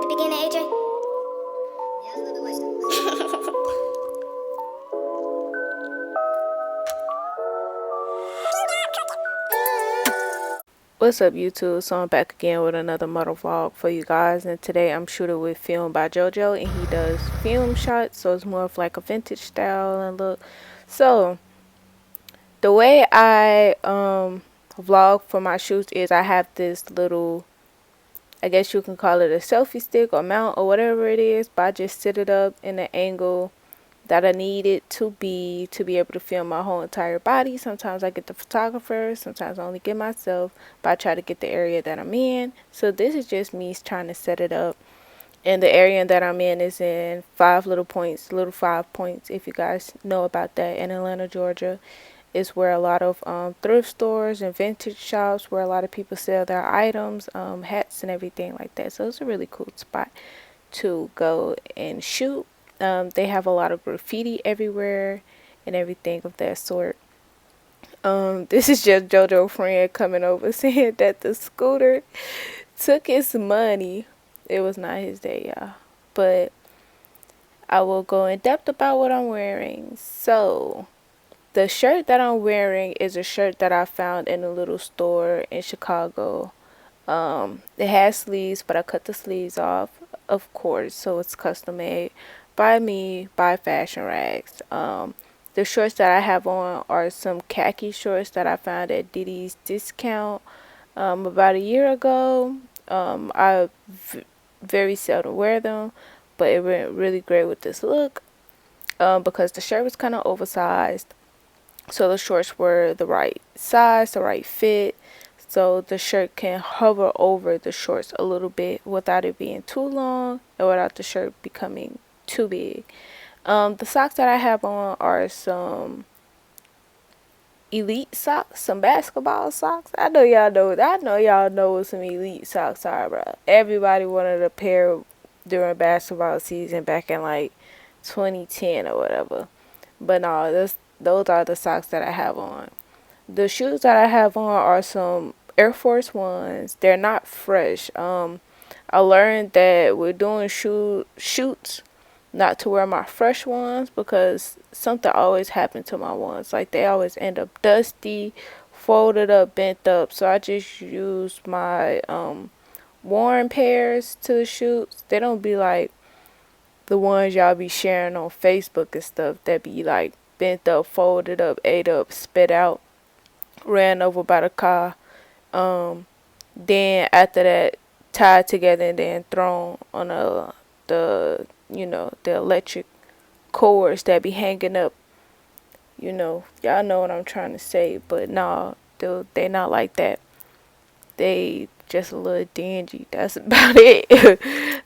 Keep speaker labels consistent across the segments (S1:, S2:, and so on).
S1: at the beginning, AJ? Yeah, it's a little bit wasted.
S2: What's up YouTube? So I'm back again with another model vlog for you guys, and today I'm shooting with film by JoJo, and he does film shots, so it's more of like a vintage style and look. So the way I vlog for my shoots is I have this little, I guess you can call it a selfie stick or mount or whatever it is, but I just set it up in an angle that I need it to be able to film my whole entire body. Sometimes I get the photographer, sometimes I only get myself, but I try to get the area that I'm in. So this is just me trying to set it up. And the area that I'm in is in Lil5Points, if you guys know about that, in Atlanta, Georgia. It's where a lot of thrift stores and vintage shops, where a lot of people sell their items, hats and everything like that. So it's a really cool spot to go and shoot. They have a lot of graffiti everywhere and everything of that sort. This is just JoJo friend coming over saying that the scooter took his money. It was not his day, y'all. But I will go in depth about what I'm wearing. So the shirt that I'm wearing is a shirt that I found in a little store in Chicago. It has sleeves, but I cut the sleeves off, of course, so it's custom made by me, by Fashion Rags. The shorts that I have on are some khaki shorts that I found at Didi's Discount about a year ago. I very seldom wear them, but it went really great with this look because the shirt was kind of oversized. So the shorts were the right size, the right fit. So the shirt can hover over the shorts a little bit without it being too long and without the shirt becoming too big. The socks that I have on are some elite socks, some basketball socks. I know y'all know what some elite socks are, bro. Everybody wanted a pair during basketball season back in like 2010 or whatever. But no, those are the socks that I have on. The shoes that I have on are some Air Force Ones. They're not fresh. I learned that we're doing shoots not to wear my fresh ones because something always happened to my ones. Like they always end up dusty, folded up, bent up. So I just use my worn pairs to the shoots. They don't be like the ones y'all be sharing on Facebook and stuff that be like bent up, folded up, ate up, spit out, ran over by the car. Then after that, tied together and then thrown on the electric cords that be hanging up. Y'all know what I'm trying to say, but no, they not like that. They just a little dingy. That's about it.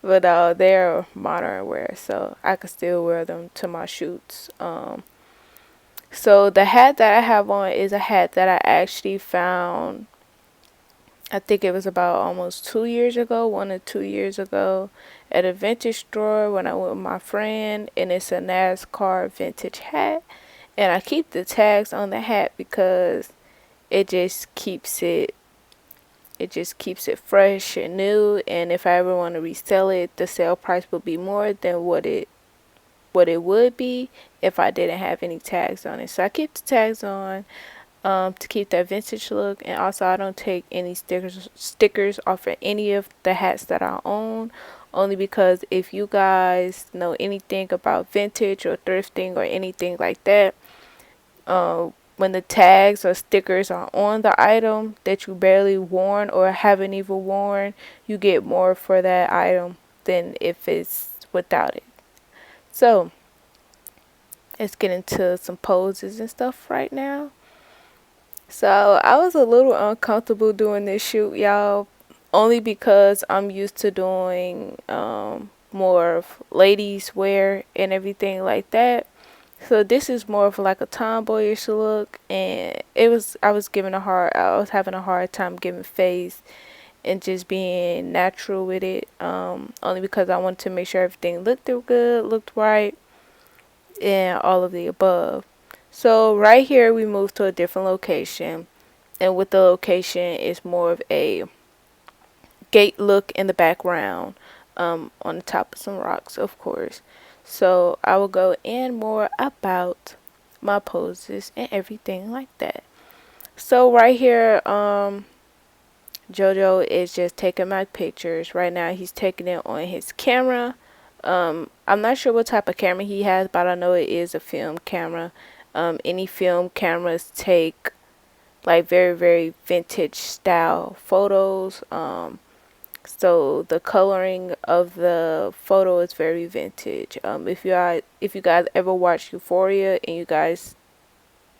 S2: But they're modern wear, so I can still wear them to my shoots. So the hat that I have on is a hat that I actually found. I think it was about almost 2 years ago, 1 or 2 years ago, at a vintage store when I went with my friend, and it's a NASCAR vintage hat. And I keep the tags on the hat because it just keeps it fresh and new, and if I ever want to resell it, the sale price would be more than what it would be if I didn't have any tags on it. So I keep the tags on to keep that vintage look, and also I don't take any stickers off of any of the hats that I own, only because if you guys know anything about vintage or thrifting or anything like that, when the tags or stickers are on the item that you barely worn or haven't even worn, you get more for that item than if it's without it. So let's get into some poses and stuff right now. So I was a little uncomfortable doing this shoot, y'all, only because I'm used to doing more of ladies wear and everything like that. So this is more of like a tomboyish look, and I was having a hard time giving face and just being natural with it. Only because I wanted to make sure everything looked good, looked right, and all of the above. So right here we moved to a different location, and with the location is more of a gate look in the background. on the top of some rocks, of course. So I will go in more about my poses and everything like that. So right here, JoJo is just taking my pictures. Right now he's taking it on his camera. I'm not sure what type of camera he has, but I know it is a film camera. Any film cameras take like very, very vintage style photos. So the coloring of the photo is very vintage. If you guys ever watch Euphoria and you guys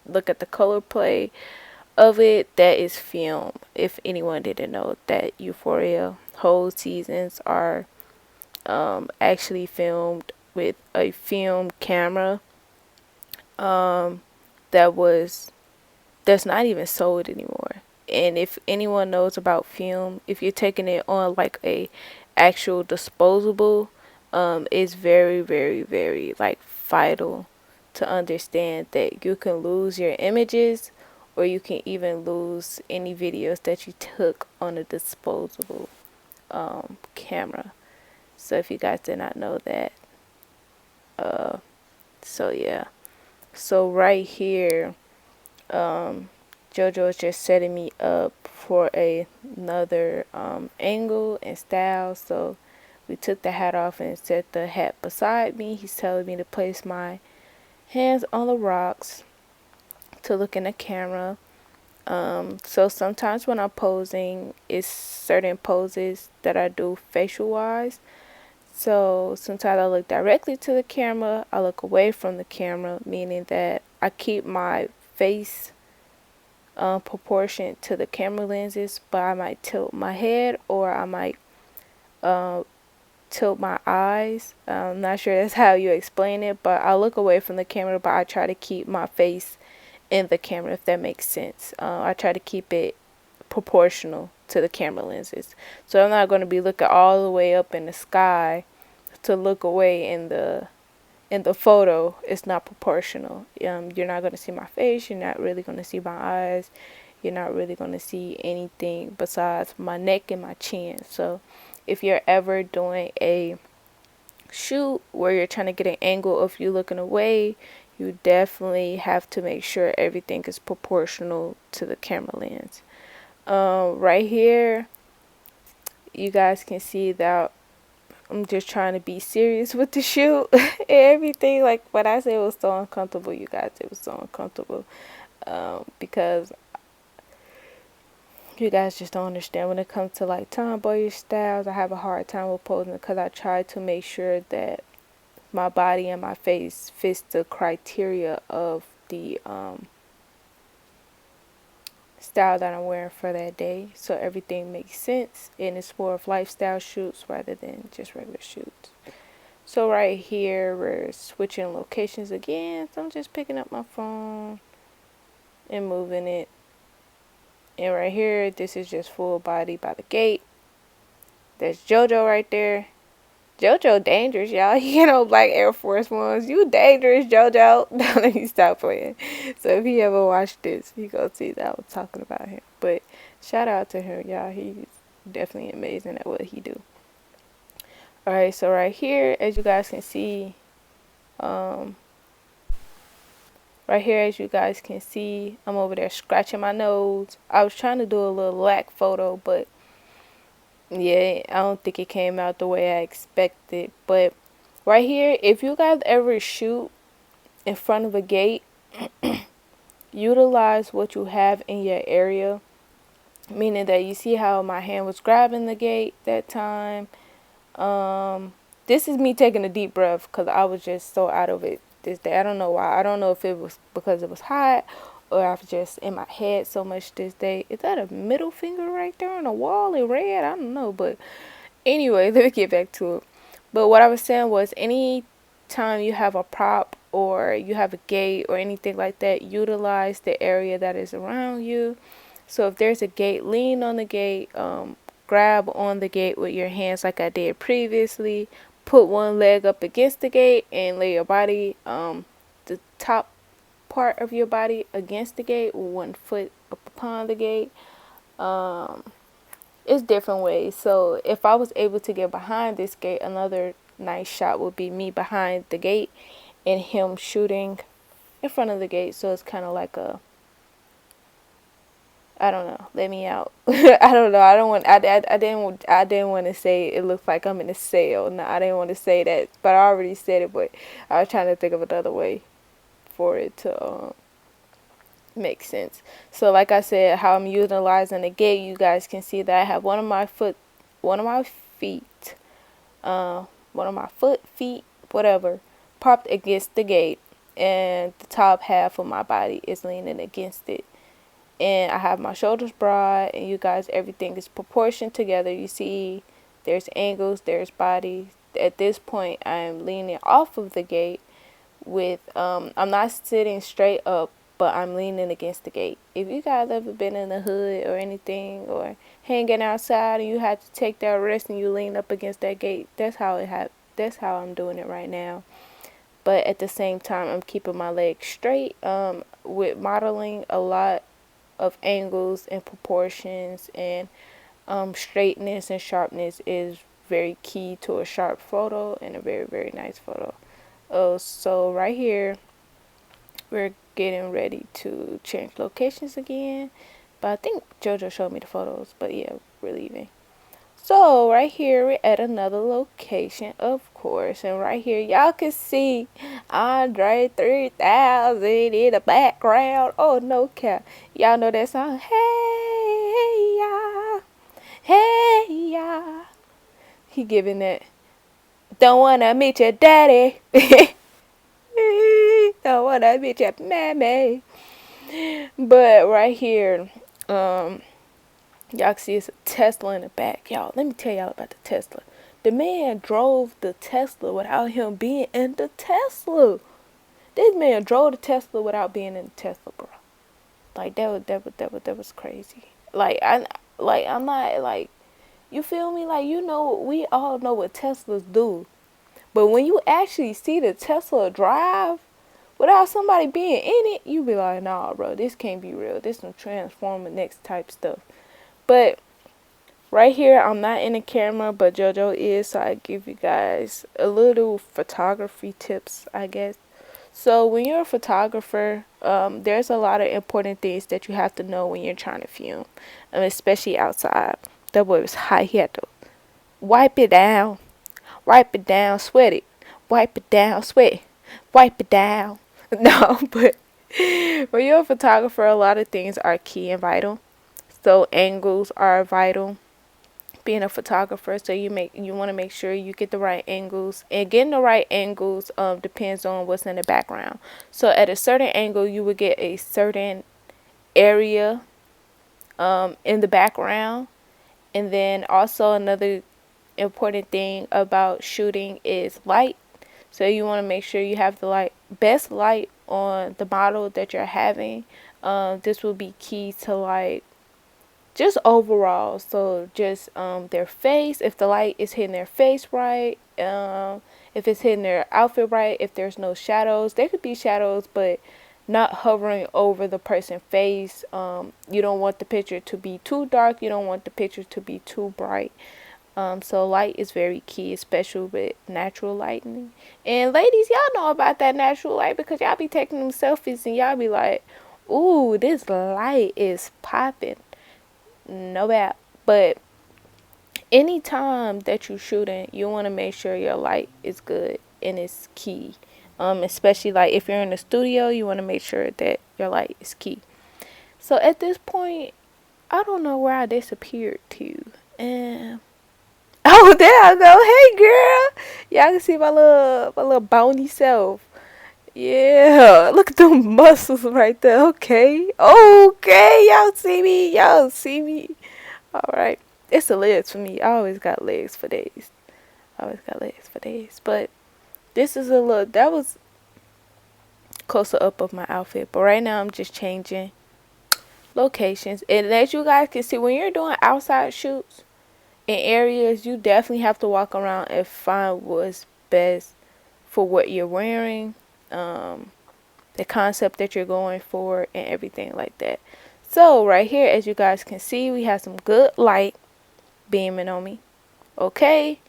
S2: look at the color play of it, that is film. If anyone didn't know that Euphoria whole seasons are actually filmed with a film camera um, that was that's not even sold anymore. And if anyone knows about film, if you're taking it on like a actual disposable, it's very, very, very like vital to understand that you can lose your images or you can even lose any videos that you took on a disposable camera. So if you guys did not know that, so yeah. So right here, JoJo is just setting me up for another angle and style. So we took the hat off and set the hat beside me. He's telling me to place my hands on the rocks to look in the camera. So sometimes when I'm posing, it's certain poses that I do facial wise. So sometimes I look directly to the camera, I look away from the camera, meaning that I keep my face proportion to the camera lenses, but I might tilt my head or I might uh, tilt my eyes. I'm not sure that's how you explain it, but I look away from the camera, but I try to keep my face in the camera, if that makes sense. I try to keep it proportional to the camera lenses. So I'm not going to be looking all the way up in the sky to look away in the photo. It's not proportional. You're not going to see my face. You're not really going to see my eyes. You're not really going to see anything besides my neck and my chin. So if you're ever doing a shoot where you're trying to get an angle of you looking away, you definitely have to make sure everything is proportional to the camera lens. Right here, you guys can see that I'm just trying to be serious with the shoot and everything. Like what I said was so uncomfortable, you guys. It was so uncomfortable because you guys just don't understand when it comes to like tomboyish styles. I have a hard time with posing because I try to make sure that my body and my face fits the criteria of the style that I'm wearing for that day, so everything makes sense and it's more of lifestyle shoots rather than just regular shoots. So right here we're switching locations again, so I'm just picking up my phone and moving it. And right here, this is just full body by the gate. There's JoJo right there. JoJo dangerous, y'all. You know, black Air Force Ones. You dangerous, JoJo. Don't let me stop playing. So if he ever watched this, he go see that I was talking about him. But shout out to him, y'all. He's definitely amazing at what he do. Alright, so right here, as you guys can see, right here, as you guys can see, I'm over there scratching my nose. I was trying to do a little lack photo, but yeah, I don't think it came out the way I expected. But right here, if you guys ever shoot in front of a gate, utilize what you have in your area. Meaning that you see how my hand was grabbing the gate that time. This is me taking a deep breath because I was just so out of it this day. I don't know why. I don't know if it was because it was hot or I was just in my head so much this day. Is that a middle finger right there on the wall in red? I don't know. But anyway, let me get back to it. But what I was saying was any time you have a prop or you have a gate or anything like that, utilize the area that is around you. So if there's a gate, lean on the gate, grab on the gate with your hands like I did previously. Put one leg up against the gate and lay your body, the top part of your body against the gate with one foot up upon the gate. it's different ways. So if I was able to get behind this gate, another nice shot would be me behind the gate and him shooting in front of the gate. So it's kind of like a, I don't know. Let me out. I don't know. I don't want. I didn't want to say it looks like I'm in a sale. No, I didn't want to say that, but I already said it. But I was trying to think of another way for it to make sense. So, like I said, how I'm utilizing the gate, you guys can see that I have one of my feet, uh, one of my feet, whatever, propped against the gate, and the top half of my body is leaning against it. And I have my shoulders broad, and you guys, everything is proportioned together. You see there's angles, there's body. At this point I'm leaning off of the gate with I'm not sitting straight up, but I'm leaning against the gate. If you guys ever been in the hood or anything, or hanging outside and you had to take that rest and you lean up against that gate, that's how I'm doing it right now. But at the same time I'm keeping my legs straight, with modeling a lot of angles and proportions, and straightness and sharpness is very key to a sharp photo and a very, very nice photo. Oh, so right here we're getting ready to change locations again, but I think JoJo showed me the photos, but yeah, we're leaving. So right here we're at another location, of course, and right here y'all can see Andre 3000 in the background. Oh, no cap. Y'all know that song? Hey ya, hey ya. He giving that. Don't wanna meet your daddy. Don't wanna meet your mammy. But right here, y'all can see it's a Tesla in the back. Y'all, let me tell y'all about the Tesla. The man drove the Tesla without him being in the Tesla. This man drove the Tesla without being in the Tesla, bro. Like that was crazy. I'm not like, you feel me? Like, you know, we all know what Teslas do, but when you actually see the Tesla drive without somebody being in it, you be like, nah, bro, this can't be real. This some Transformer next type stuff. But right here, I'm not in the camera, but JoJo is, so I give you guys a little photography tips, I guess. So when you're a photographer, there's a lot of important things that you have to know when you're trying to film, especially outside. That boy was hot. He had to wipe it down, sweat it, wipe it down, sweat it, wipe it down. No, but when you're a photographer, a lot of things are key and vital. So angles are vital. Being a photographer, so you want to make sure you get the right angles, and getting the right angles depends on what's in the background. So at a certain angle you would get a certain area in the background. And then also another important thing about shooting is light. So you want to make sure you have the best light on the model that you're having. This will be key to like just overall. So just their face, if the light is hitting their face right, if it's hitting their outfit right, if there's no shadows. There could be shadows, but not hovering over the person's face. You don't want the picture to be too dark, you don't want the picture to be too bright. So light is very key, especially with natural lighting. And ladies, y'all know about that natural light, because y'all be taking them selfies and y'all be like, ooh, this light is popping. No bad. But anytime that you're shooting, you want to make sure your light is good, and it's key. Especially like if you're in the studio, you want to make sure that your light is key. So at this point, I don't know where I disappeared to. And oh, there I go. Hey, girl. Y'all can see my little bony self. Yeah, look at them muscles right there. Okay, okay. Y'all see me? Y'all see me? All right. It's the legs for me. I always got legs for days. But this is a look that was closer up of my outfit. But right now I'm just changing locations. And as you guys can see, when you're doing outside shoots in areas, you definitely have to walk around and find what's best for what you're wearing, the concept that you're going for, and everything like that. So right here, as you guys can see, we have some good light. beaming on me. Okay.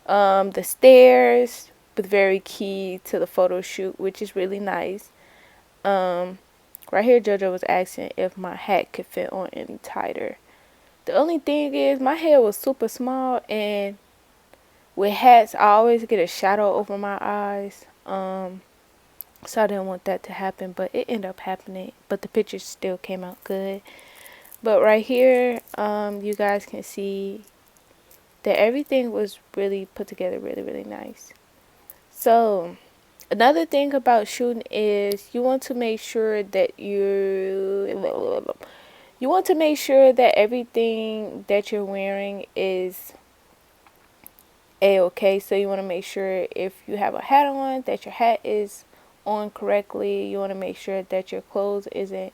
S2: The stairs was very key to the photo shoot, which is really nice. Right here, JoJo was asking if my hat could fit on any tighter. The only thing is, my head was super small, and with hats, I always get a shadow over my eyes. So I didn't want that to happen, but it ended up happening. But the pictures still came out good. But right here, you guys can see that everything was really put together really, really nice. So another thing about shooting is you want to make sure that you want to make sure that everything that you're wearing is a-okay. So you want to make sure if you have a hat on, that your hat is on correctly. You want to make sure that your clothes isn't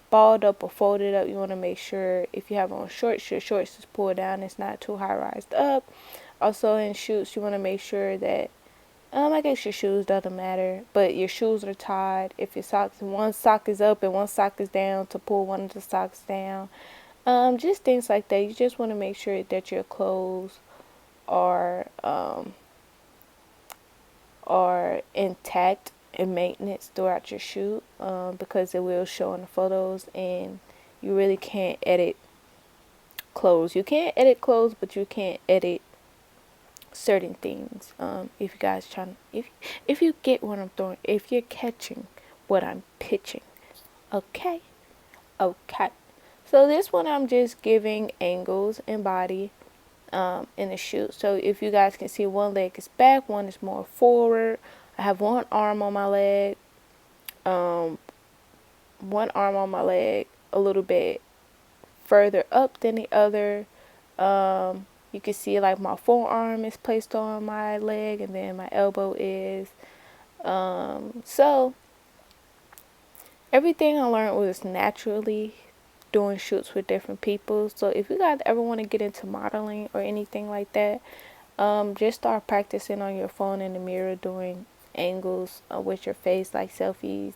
S2: balled up or folded up. You want to make sure if you have on shorts, your shorts is pulled down. It's not too high rised up. Also in shoots, you want to make sure that I guess your shoes doesn't matter, but your shoes are tied. If your socks, one sock is up and one sock is down, to pull one of the socks down. Just things like that. You just want to make sure that your clothes are intact and maintenance throughout your shoot, because it will show in the photos, and you really can't edit clothes. You can't edit clothes, but you can't edit certain things. If you guys trying, if you get what I'm throwing, if you're catching what I'm pitching, okay, okay. So this one I'm just giving angles and body in the shoot. So if you guys can see, one leg is back, one is more forward. I have one arm on my leg, um, a little bit further up than the other. You can see like my forearm is placed on my leg, and then my elbow is. So everything I learned was naturally doing shoots with different people. So if you guys ever want to get into modeling or anything like that, just start practicing on your phone in the mirror, doing angles with your face, like selfies.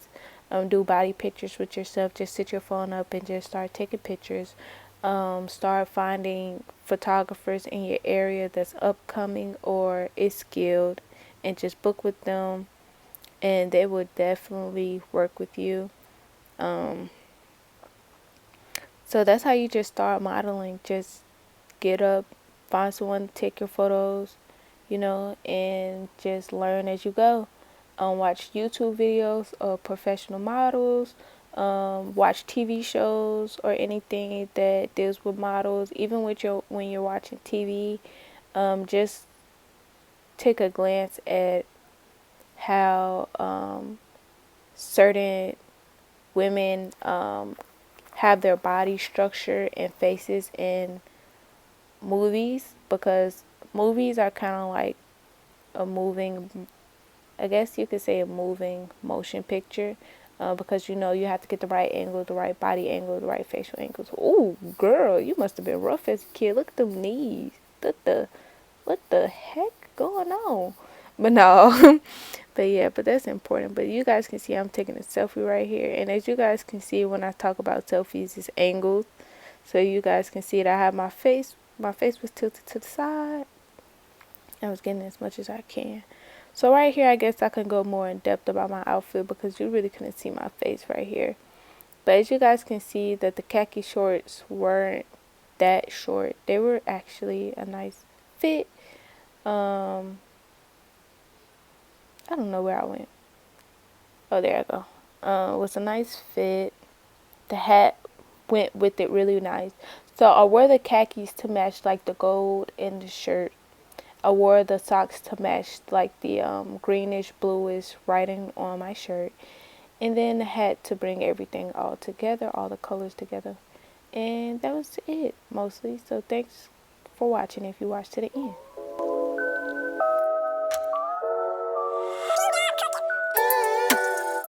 S2: Do body pictures with yourself. Just sit your phone up and just start taking pictures. Start finding photographers in your area that's upcoming or is skilled, and just book with them, and they will definitely work with you. Um, so that's how you just start modeling. Just get up, find someone to take your photos, and just learn as you go. Watch YouTube videos of professional models. Watch TV shows or anything that deals with models. Even with when you're watching TV, just take a glance at how certain women have their body structure and faces in movies, because movies are kind of like a moving, I guess you could say, a moving motion picture, because you have to get the right angle, the right body angle, the right facial angles. Ooh, girl, you must have been rough as a kid. Look at them knees. What the heck going on? But no, but yeah, but that's important. But you guys can see I'm taking a selfie right here, and as you guys can see when I talk about selfies, it's angled, so you guys can see that I have my face. My face was tilted to the side. I was getting as much as I can. So right here, I guess I can go more in depth about my outfit, because you really couldn't see my face right here. But as you guys can see, that the khaki shorts weren't that short. They were actually a nice fit. I don't know where I went. Oh, there I go. It was a nice fit. The hat went with it really nice. So I wore the khakis to match like the gold in the shirt. I wore the socks to match like the greenish bluish writing on my shirt, and then the hat to bring everything all together, all the colors together. And that was it mostly. So thanks for watching if you watched to the end.